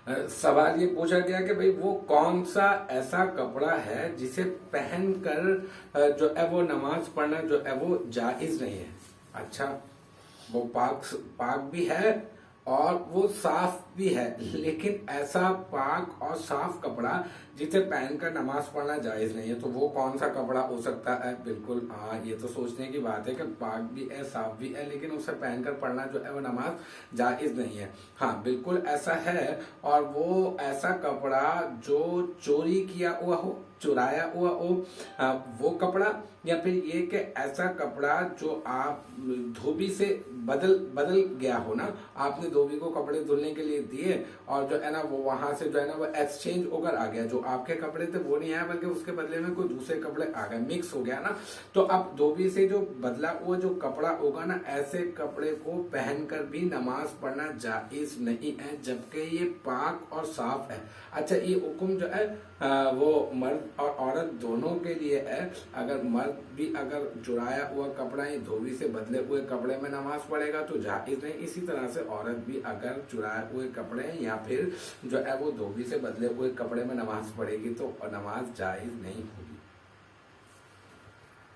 सवाल ये पूछा गया कि भाई वो कौन सा ऐसा कपड़ा है जिसे पहन कर जो है वो नमाज पढ़ना जो है वो जायज नहीं है। अच्छा, वो पाक पाक भी है और वो साफ भी है, लेकिन ऐसा पाक और साफ कपड़ा जिसे पहनकर नमाज पढ़ना जायज नहीं है, तो वो कौन सा कपड़ा हो सकता है? बिल्कुल हाँ, ये तो सोचने की बात है कि पाक भी है साफ भी है, लेकिन उसे पहनकर पढ़ना जो है वो नमाज जायज नहीं है। हाँ बिल्कुल ऐसा है, और वो ऐसा कपड़ा जो चोरी किया हुआ हो, चुराया हुआ हो, वो कपड़ा, या फिर ये कि ऐसा कपड़ा जो आप धोबी से बदल बदल गया हो ना, आपने धोबी को कपड़े धुलने के लिए दिए और जो है ना वो वहां से जो है ना वो एक्सचेंज होकर आ गया, जो आपके कपड़े थे वो नहीं आया बल्कि उसके बदले में कोई दूसरे कपड़े आ गए, मिक्स हो गया ना। तो अब धोबी से जो बदला हुआ जो कपड़ा होगा ना, ऐसे कपड़े को पहनकर भी नमाज पढ़ना जायज नहीं है, जबकि ये पाक और साफ है। अच्छा, ये हुक्म जो है वो मर्द और औरत दोनों के लिए है। अगर मर्द भी अगर चुराया हुआ कपड़ा या धोबी से बदले हुए कपड़े में नमाज पढ़ेगा तो जायज नहीं, इसी तरह से औरत भी अगर चुराए हुए कपड़े या फिर जो है वो धोबी से बदले हुए कपड़े में नमाज पढ़ेगी तो नमाज जायज नहीं होगी।